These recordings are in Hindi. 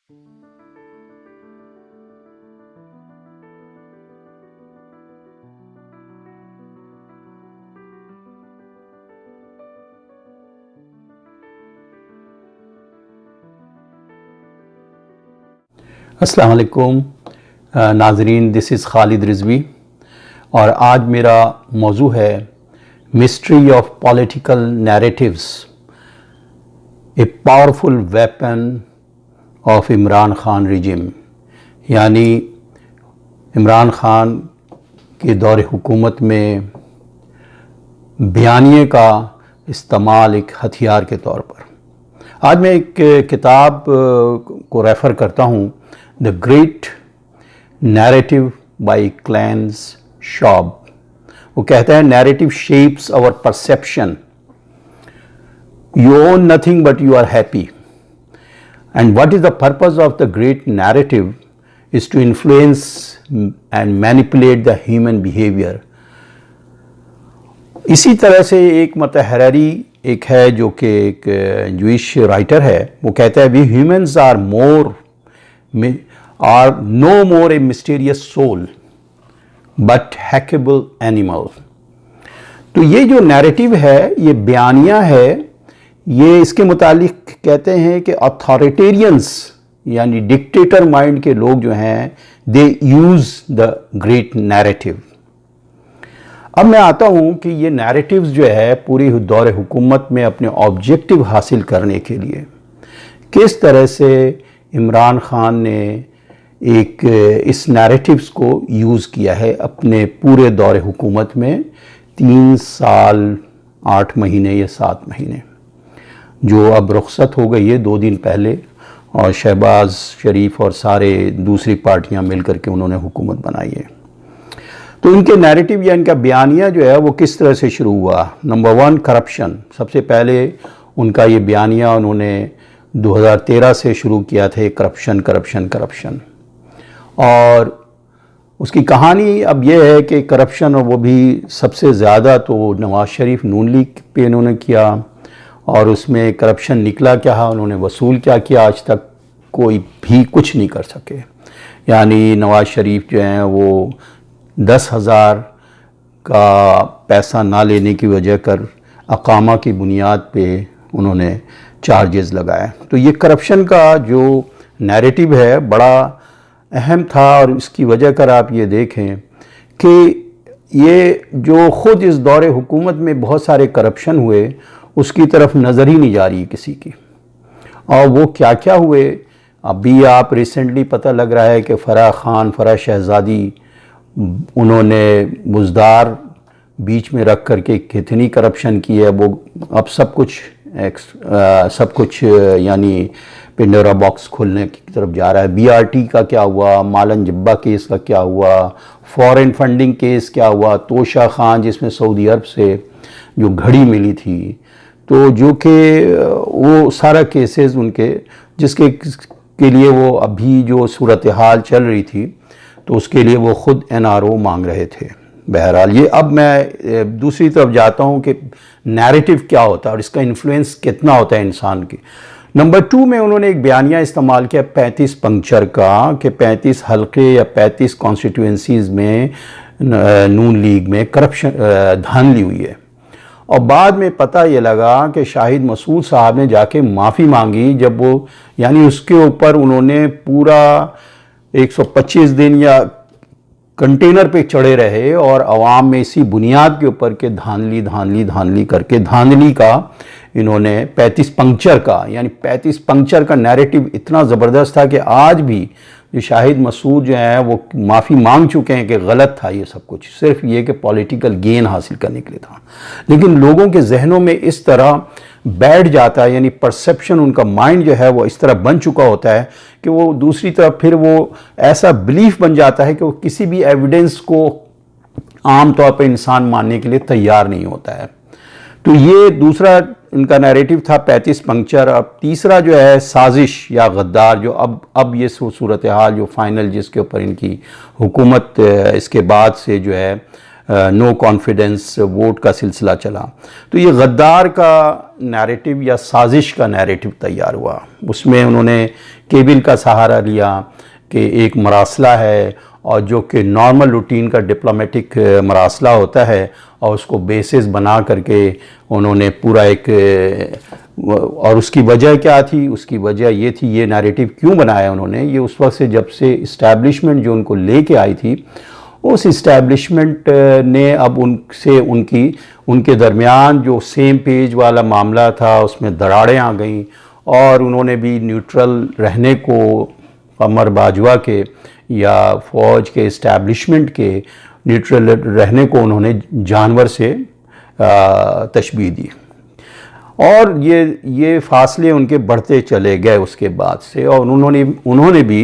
अस्सलाम वालेकुम नाज़रीन, दिस इज़ खालिद रिजवी और आज मेरा मौजू है mystery of political narratives, a powerful weapon of Imran Khan regime. यानी इमरान खान के दौर हुकूमत में बयानिए का इस्तेमाल एक हथियार के तौर पर। आज मैं एक किताब को रेफ़र करता हूँ, the great narrative by Klaus Schwab. वो कहता है narrative shapes our perception, you own nothing but you are happy, and what is the purpose of the great narrative is to influence and manipulate the human behaviour. इसी तरह से एक हरारी एक है जो कि एक जूइश राइटर है, वो कहता है we humans are no more a mysterious soul but hackable animal. तो ये जो नैरेटिव है, ये बयानिया है, ये इसके मुतालिक कहते हैं कि अथॉरिटेरियंस यानी डिक्टेटर माइंड के लोग जो हैं, दे यूज़ द ग्रेट नैरेटिव। अब मैं आता हूँ कि ये नैरेटिव्स जो है पूरी दौर हुकूमत में अपने ऑब्जेक्टिव हासिल करने के लिए किस तरह से इमरान खान ने एक इस नैरेटिव्स को यूज़ किया है अपने पूरे दौर हुकूमत में 3 साल 8 महीने या 7 महीने, जो अब रुखसत हो गई है 2 दिन पहले, और शहबाज शरीफ और सारे दूसरी पार्टियां मिलकर के उन्होंने हुकूमत बनाई है। तो इनके नैरेटिव या इनका बयानिया जो है वो किस तरह से शुरू हुआ। Number 1, corruption. सबसे पहले उनका ये बयानिया उन्होंने 2013 से शुरू किया था, करप्शन करप्शन करप्शन। और उसकी कहानी अब यह है कि करप्शन, और वो भी सबसे ज़्यादा तो नवाज़ शरीफ नून लीग पे इन्होंने किया, और उसमें करप्शन निकला क्या, उन्होंने वसूल क्या किया, आज तक कोई भी कुछ नहीं कर सके। यानी नवाज़ शरीफ जो हैं वो 10,000 का पैसा ना लेने की वजह कर अकामा की बुनियाद पे उन्होंने चार्जेस लगाए। तो ये करप्शन का जो नैरेटिव है बड़ा अहम था, और इसकी वजह कर आप ये देखें कि ये जो ख़ुद इस दौरे हुकूमत में बहुत सारे करप्शन हुए उसकी तरफ नज़र ही नहीं जा रही किसी की। और वो क्या क्या हुए, अभी आप रिसेंटली पता लग रहा है कि फ़राह शहज़ादी उन्होंने बुज़दार बीच में रख करके कितनी करप्शन की है। वो अब सब कुछ यानी पिंडोरा बॉक्स खोलने की तरफ जा रहा है। BRT का क्या हुआ, मालन जब्बा केस का क्या हुआ, फॉरेन फंडिंग केस क्या हुआ, तोशा खान जिसमें सऊदी अरब से जो घड़ी मिली थी, तो जो कि वो सारा केसेस उनके जिसके के लिए वो अभी जो सूरत हाल चल रही थी तो उसके लिए वो ख़ुद NRO मांग रहे थे। बहरहाल ये अब मैं दूसरी तरफ जाता हूँ कि नैरेटिव क्या होता है और इसका इन्फ्लुएंस कितना होता है इंसान की। नंबर 2 में उन्होंने एक बयानिया इस्तेमाल किया 35 पंक्चर का, कि 35 हल्के या 35 कॉन्स्टिट्यूंसीज़ में नून लीग में करप्शन धांधली हुई है। और बाद में पता ये लगा कि शाहिद मसूद साहब ने जाके माफ़ी मांगी, जब वो यानी उसके ऊपर उन्होंने पूरा 125 दिन या कंटेनर पे चढ़े रहे और आवाम में इसी बुनियाद के ऊपर के धांधली करके धांधली का इन्होंने 35 पंक्चर का, यानी 35 पंक्चर का नैरेटिव इतना ज़बरदस्त था कि आज भी जो शाहिद मसूद जो हैं वो माफ़ी मांग चुके हैं कि गलत था ये सब कुछ, सिर्फ ये कि पॉलिटिकल गेन हासिल करने के लिए था। लेकिन लोगों के जहनों में इस तरह बैठ जाता है, यानी परसेप्शन उनका माइंड जो है वो इस तरह बन चुका होता है कि वो दूसरी तरफ फिर वो ऐसा बिलीफ बन जाता है कि वो किसी भी एविडेंस को आम तौर पर इंसान मानने के लिए तैयार नहीं होता है। तो ये दूसरा इनका नैरेटिव था 35 पंक्चर। अब तीसरा जो है साजिश या गद्दार, जो अब ये सूरत हाल जो फाइनल जिसके ऊपर इनकी हुकूमत इसके बाद से जो है नो कॉन्फिडेंस वोट का सिलसिला चला। तो ये गद्दार का नैरेटिव या साजिश का नैरेटिव तैयार हुआ। उसमें उन्होंने केबिल का सहारा लिया कि एक मरासला है और जो कि नॉर्मल रूटीन का डिप्लोमेटिक मरासला होता है, और उसको बेसिस बना करके उन्होंने पूरा एक, और उसकी वजह क्या थी? उसकी वजह ये थी, ये नैरेटिव क्यों बनाया उन्होंने, ये उस वक्त से जब से इस्टेब्लिशमेंट जो उनको लेके आई थी, उस इस्टेब्लिशमेंट ने अब उनके दरमियान जो सेम पेज वाला मामला था उसमें दरारें आ गईं, और उन्होंने भी न्यूट्रल रहने को कमर बाजवा के या फ़ौज के इस्टेब्लिशमेंट के न्यूट्रल रहने को उन्होंने जानवर से तशबीह दी, और ये फासले उनके बढ़ते चले गए उसके बाद से। और उन्होंने भी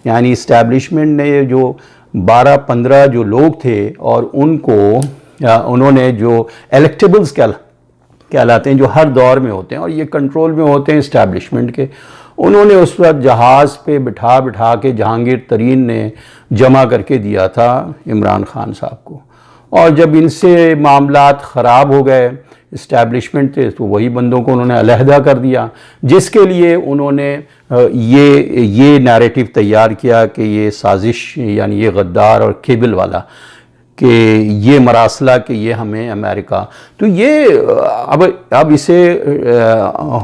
यानी इस्टेब्लिशमेंट ने जो 12-15 जो लोग थे, और उन्होंने जो इलेक्टेबल्स कहलाते हैं, जो हर दौर में होते हैं और ये कंट्रोल में होते हैं इस्टेब्लिशमेंट के, उन्होंने उस वक्त जहाज़ पे बिठा के जहांगीर तरीन ने जमा करके दिया था इमरान खान साहब को। और जब इनसे मामलात ख़राब हो गए, इस्टेब्लिशमेंट थे, तो वही बंदों को उन्होंने अलहदा कर दिया, जिसके लिए उन्होंने ये नैरेटिव तैयार किया कि ये साजिश यानी ये गद्दार और केबल वाला कि ये मरासला कि ये हमें अमेरिका, तो ये अब इसे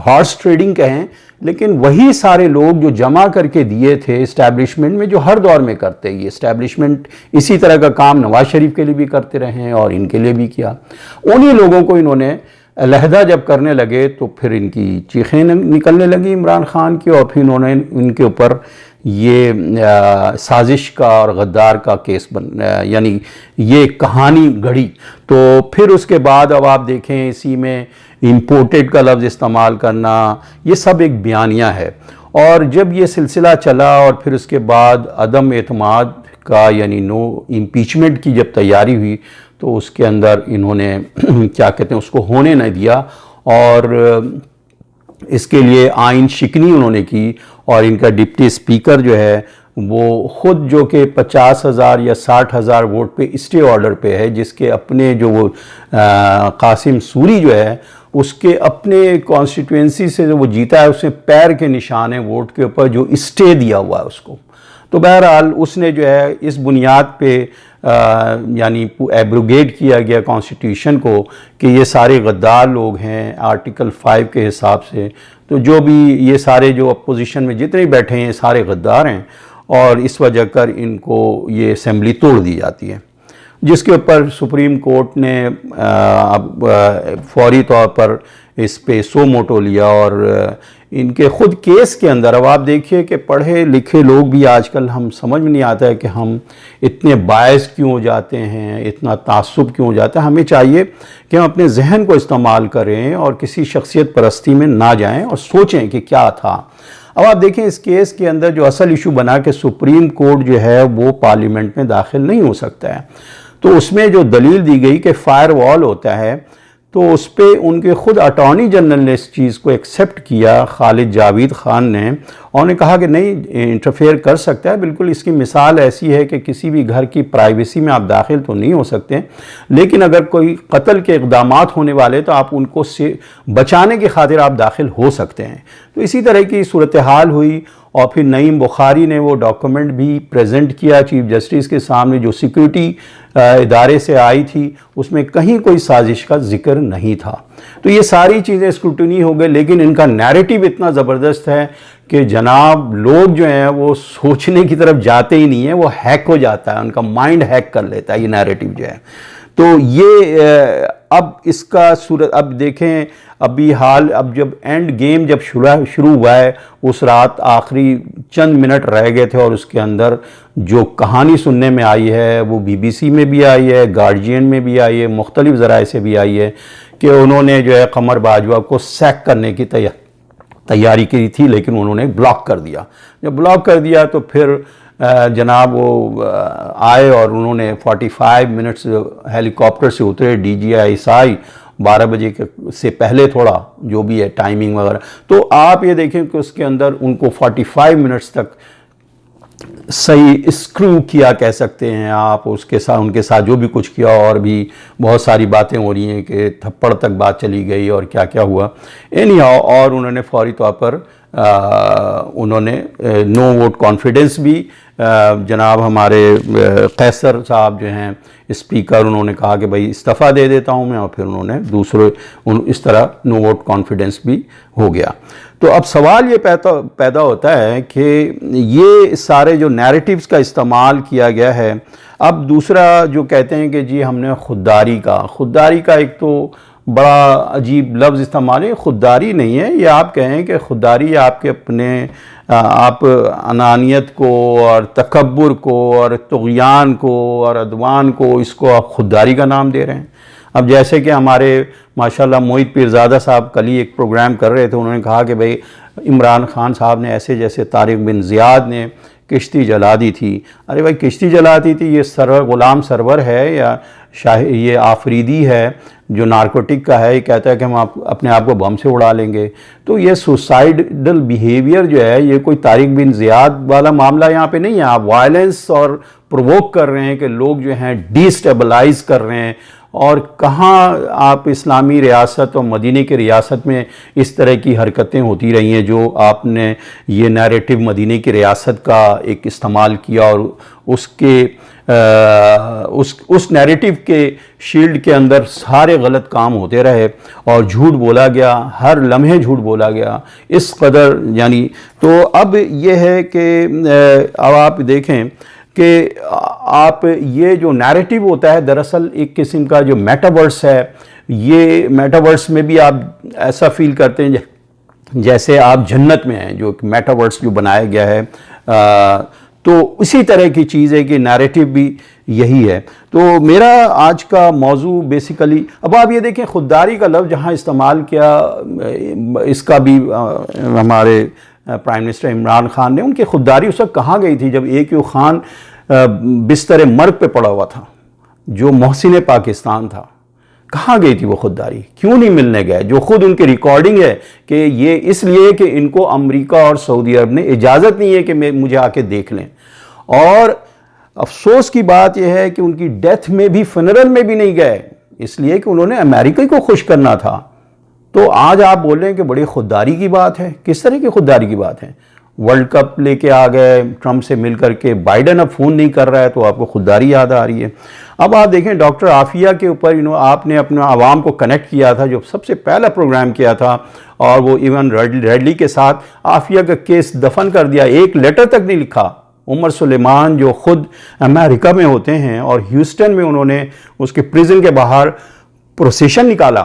हॉर्स ट्रेडिंग कहें, लेकिन वही सारे लोग जो जमा करके दिए थे इस्टेब्लिशमेंट में, जो हर दौर में करते हैं, ये इस्टेब्लिशमेंट इसी तरह का काम नवाज शरीफ के लिए भी करते रहे हैं और इनके लिए भी किया। उन्हीं लोगों को इन्होंने अलहदा जब करने लगे तो फिर इनकी चीखें निकलने लगी इमरान खान की, और फिर इन्होंने इनके ऊपर ये साजिश का और गद्दार का केस यानी ये कहानी गढ़ी। तो फिर उसके बाद अब आप देखें इसी में इम्पोर्टेड का लफ्ज़ इस्तेमाल करना, ये सब एक बयानिया है। और जब ये सिलसिला चला और फिर उसके बाद अदम एतमाद का यानी नो इम्पीचमेंट की जब तैयारी हुई, तो उसके अंदर इन्होंने क्या कहते हैं उसको होने न दिया, और इसके लिए आइन शिकनी उन्होंने की। और इनका डिप्टी स्पीकर जो है वो ख़ुद जो कि 50,000 या 60,000 वोट पे स्टे ऑर्डर पे है, जिसके अपने जो वो कासिम सूरी जो है उसके अपने कॉन्स्टिट्यूंसी से जो वो जीता है, उसने पैर के निशान है वोट के ऊपर जो स्टे दिया हुआ है उसको। तो बहरहाल उसने जो है इस बुनियाद पे यानी एब्रोगेट किया गया कॉन्स्टिट्यूशन को कि ये सारे गद्दार लोग हैं आर्टिकल 5 के हिसाब से। तो जो भी ये सारे जो अपोजिशन में जितने बैठे हैं ये सारे गद्दार हैं, और इस वजह कर इनको ये असेंबली तोड़ दी जाती है, जिसके ऊपर सुप्रीम कोर्ट ने फौरी तौर पर इस पे सो मोटो लिया। और इनके ख़ुद केस के अंदर अब आप देखिए कि पढ़े लिखे लोग भी आजकल हम समझ में नहीं आता है कि हम इतने बायस क्यों हो जाते हैं, इतना तासुब क्यों हो जाता है। हमें चाहिए कि हम अपने जहन को इस्तेमाल करें और किसी शख्सियत परस्ती में ना जाएं और सोचें कि क्या था। अब आप देखें इस केस के अंदर जो असल इशू बना कि सुप्रीम कोर्ट जो है वो पार्लियामेंट में दाखिल नहीं हो सकता है, तो उसमें जो दलील दी गई कि फायर वॉल होता है, तो उस पर उनके ख़ुद अटॉर्नी जनरल ने इस चीज़ को एक्सेप्ट किया, खालिद जावेद ख़ान ने, और उन्होंने कहा कि नहीं इंटरफेयर कर सकता है। बिल्कुल इसकी मिसाल ऐसी है कि किसी भी घर की प्राइवेसी में आप दाखिल तो नहीं हो सकते, लेकिन अगर कोई कत्ल के इक़दामात होने वाले तो आप उनको से बचाने की खातिर आप दाखिल हो सकते हैं। तो इसी तरह की सूरत हाल हुई, और फिर नईम बुखारी ने वो डॉक्यूमेंट भी प्रेजेंट किया चीफ जस्टिस के सामने जो सिक्योरिटी इदारे से आई थी, उसमें कहीं कोई साजिश का जिक्र नहीं था। तो ये सारी चीज़ें स्क्रूटनी हो गई, लेकिन इनका नैरेटिव इतना ज़बरदस्त है कि जनाब लोग जो हैं वो सोचने की तरफ जाते ही नहीं है, वो हैक हो जाता है, उनका माइंड हैक कर लेता है ये नैरेटिव जो है। तो ये अब इसका सूरत अब देखें, अभी हाल अब जब एंड गेम जब शुरू हुआ है, उस रात आखिरी चंद मिनट रह गए थे, और उसके अंदर जो कहानी सुनने में आई है वो BBC में भी आई है, गार्जियन में भी आई है, मुख्तलिफ ज़राए से भी आई है कि उन्होंने जो है कमर बाजवा को सैक करने की तैयारी की थी, लेकिन उन्होंने ब्लॉक कर दिया। जब ब्लॉक कर दिया तो फिर जनाब वो आए और उन्होंने 45 मिनट्स हेलीकॉप्टर से उतरे, DGI 12 बजे से पहले थोड़ा जो भी है टाइमिंग वगैरह। तो आप ये देखें कि उसके अंदर उनको 45 मिनट्स तक सही स्क्रू किया कह सकते हैं आप, उसके साथ उनके साथ जो भी कुछ किया, और भी बहुत सारी बातें हो रही हैं कि थप्पड़ तक बात चली गई और क्या क्या हुआ। एनी हाउ, और उन्होंने फौरी तौर पर उन्होंने नो वोट कॉन्फिडेंस भी, जनाब हमारे कैसर साहब जो हैं स्पीकर, उन्होंने कहा कि भाई इस्तीफ़ा दे देता हूं मैं, और फिर उन्होंने इस तरह नो वोट कॉन्फिडेंस भी हो गया। तो अब सवाल ये पैदा होता है कि ये सारे जो नैरेटिव्स का इस्तेमाल किया गया है, अब दूसरा जो कहते हैं कि जी हमने खुददारी का एक तो बड़ा अजीब लफ्ज़ इस्तेमाल है। खुददारी नहीं है ये, आप कहें कि खुददारी आपके अपने आप अनानियत को और तकब्बुर को और तुग़यान को और अदवान को, इसको आप खुददारी का नाम दे रहे हैं। अब जैसे कि हमारे माशाल्लाह मोहित पीरज़ादा साहब कल ही एक प्रोग्राम कर रहे थे, उन्होंने कहा कि भाई इमरान खान साहब ने ऐसे जैसे तारिक बिन ज़ियाद ने किश्ती जला दी थी। अरे भाई किश्ती जला दी थी, ये सरवर गुलाम सरवर है या ये आफरीदी है जो नारकोटिक का है, ये कहता है कि हम अपने आप को बम से उड़ा लेंगे। तो ये सुसाइडल बिहेवियर जो है, ये कोई तारिक बिन ज़ियाद वाला मामला यहाँ पे नहीं है। आप वायलेंस और प्रोवोक कर रहे हैं कि लोग जो हैं डिस्टेबलाइज कर रहे हैं, और कहाँ आप इस्लामी रियासत और मदीने की रियासत में इस तरह की हरकतें होती रही हैं जो आपने ये नैरेटिव मदीने की रियासत का एक इस्तेमाल किया, और उसके उस नैरेटिव के शील्ड के अंदर सारे गलत काम होते रहे और झूठ बोला गया, हर लम्हे झूठ बोला गया इस कदर। यानी तो अब ये है कि अब आप देखें कि आप ये जो नैरेटिव होता है दरअसल एक किस्म का जो मेटावर्स है, ये मेटावर्स में भी आप ऐसा फील करते हैं जैसे आप जन्नत में हैं, जो मेटावर्स जो बनाया गया है। तो उसी तरह की चीज़ है कि नैरेटिव भी यही है। तो मेरा आज का मौजू बेसिकली, अब आप ये देखें खुददारी का लफ्ज़ जहाँ इस्तेमाल किया, इसका भी हमारे प्राइम मिनिस्टर इमरान खान ने, उनकी खुददारी उस वक्त कहाँ गई थी जब AQ खान बिस्तर मर्ग पे पड़ा हुआ था, जो मोहसिन पाकिस्तान था। कहाँ गई थी वो खुददारी, क्यों नहीं मिलने गए? जो खुद उनकी रिकॉर्डिंग है कि ये इसलिए कि इनको अमेरिका और सऊदी अरब ने इजाज़त नहीं है कि मुझे आके देख लें। और अफसोस की बात यह है कि उनकी डेथ में भी, फनरल में भी नहीं गए, इसलिए कि उन्होंने अमेरिका को खुश करना था। तो आज आप बोल रहे हैं कि बड़ी खुददारी की बात है। किस तरह की खुददारी की बात है? वर्ल्ड कप लेके आ गए ट्रंप से मिल करके, बाइडन अब फ़ोन नहीं कर रहा है तो आपको खुददारी याद आ रही है। अब आप देखें डॉक्टर आफिया के ऊपर आपने अपने आवाम को कनेक्ट किया था, जो सबसे पहला प्रोग्राम किया था, और वो इवन रेडली के साथ आफिया का केस दफन कर दिया, एक लेटर तक नहीं लिखा। उमर सुलेमान जो खुद अमेरिका में होते हैं और ह्यूस्टन में उन्होंने उसके प्रिजन के बाहर प्रोसेशन निकाला,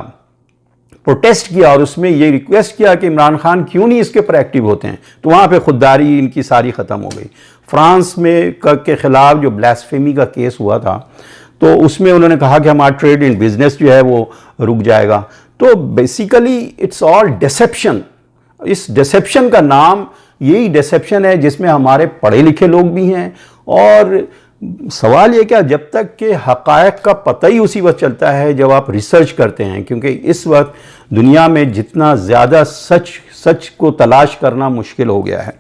प्रोटेस्ट किया, और उसमें ये रिक्वेस्ट किया कि इमरान खान क्यों नहीं इसके ऊपर एक्टिव होते हैं। तो वहाँ पे खुददारी इनकी सारी ख़त्म हो गई। फ्रांस में के ख़िलाफ़ जो ब्लास्फेमी का केस हुआ था, तो उसमें उन्होंने कहा कि हमारा ट्रेड इन बिजनेस जो है वो रुक जाएगा। तो बेसिकली इट्स ऑल डिसेप्शन। इस डिसेप्शन का नाम यही डिसेप्शन है जिसमें हमारे पढ़े लिखे लोग भी हैं। और सवाल ये क्या, जब तक कि हक़ायक़ का पता ही उसी वक्त चलता है जब आप रिसर्च करते हैं, क्योंकि इस वक्त दुनिया में जितना ज़्यादा सच को तलाश करना मुश्किल हो गया है।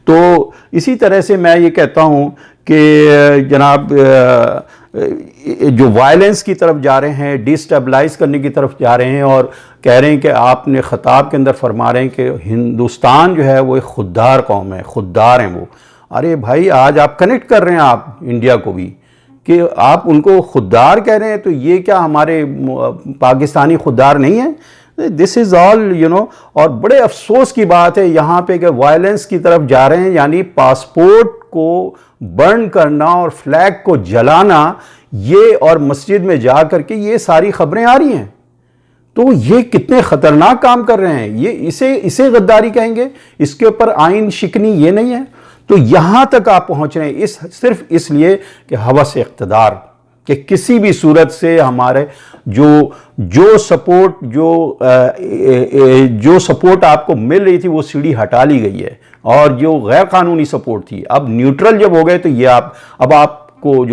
तो इसी तरह से मैं ये कहता हूँ कि जनाब जो वायलेंस की तरफ जा रहे हैं, डिस्टेबलाइज करने की तरफ जा रहे हैं, और कह रहे हैं कि आपने ख़िताब के अंदर फरमा रहे हैं कि हिंदुस्तान जो है वो एक खुददार कौम है, खुददार हैं वो। अरे भाई, आज आप कनेक्ट कर रहे हैं आप इंडिया को भी कि आप उनको खुददार कह रहे हैं, तो ये क्या हमारे पाकिस्तानी खुददार नहीं है? दिस इज़ ऑल और बड़े अफसोस की बात है यहाँ पे कि वायलेंस की तरफ जा रहे हैं, यानी पासपोर्ट को बर्न करना और फ्लैग को जलाना, ये और मस्जिद में जा करके ये सारी खबरें आ रही हैं। तो ये कितने ख़तरनाक काम कर रहे हैं, ये इसे गद्दारी कहेंगे? इसके ऊपर आइन शिकनी ये नहीं है? तो यहाँ तक आप पहुँच रहे हैं सिर्फ इसलिए कि हवस इक़्तिदार, कि किसी भी सूरत से हमारे जो सपोर्ट आपको मिल रही थी वो सीढ़ी हटा ली गई है, और जो गैर कानूनी सपोर्ट थी, अब न्यूट्रल जब हो गए तो ये अब आपको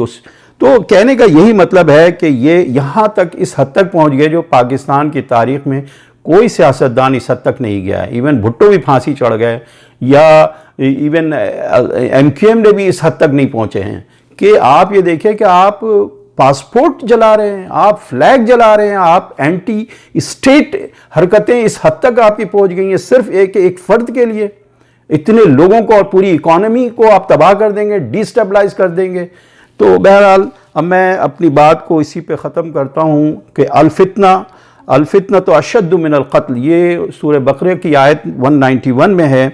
तो कहने का यही मतलब है कि ये यहाँ तक इस हद तक पहुँच गए जो पाकिस्तान की तारीख में कोई सियासतदान इस हद तक नहीं गया है। इवन भुट्टो भी फांसी चढ़ गए, या इवन MQM ने भी इस हद तक नहीं पहुंचे हैं कि आप ये देखें कि आप पासपोर्ट जला रहे हैं, आप फ्लैग जला रहे हैं, आप एंटी स्टेट हरकतें इस हद तक आपकी पहुंच गई हैं सिर्फ एक फर्द के लिए। इतने लोगों को और पूरी इकोनॉमी को आप तबाह कर देंगे, डिस्टेबलाइज कर देंगे। तो बहरहाल अब मैं अपनी बात को इसी पे ख़त्म करता हूँ कि अल्फितना तो अशद्दु मिनल क़त्ल, ये सूरह बकरे की आयत 191 में है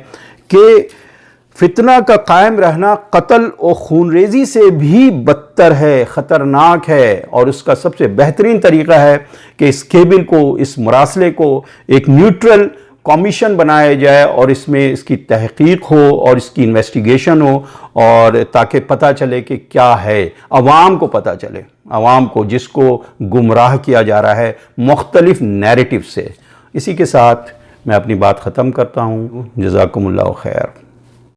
कि फितना का कायम रहना कत्ल और खूनरेज़ी से भी बदतर है, ख़तरनाक है। और उसका सबसे बेहतरीन तरीक़ा है कि इस केबिल को, इस मुरासले को एक न्यूट्रल कमीशन बनाया जाए और इसमें इसकी तहकीक हो और इसकी इन्वेस्टिगेशन हो, और ताकि पता चले कि क्या है, अवाम को पता चले, अवाम को जिसको गुमराह किया जा रहा है मुख्तलिफ नैरेटिव से। इसी के साथ मैं अपनी बात ख़त्म करता हूँ। जज़ाकुमुल्लाह खैर।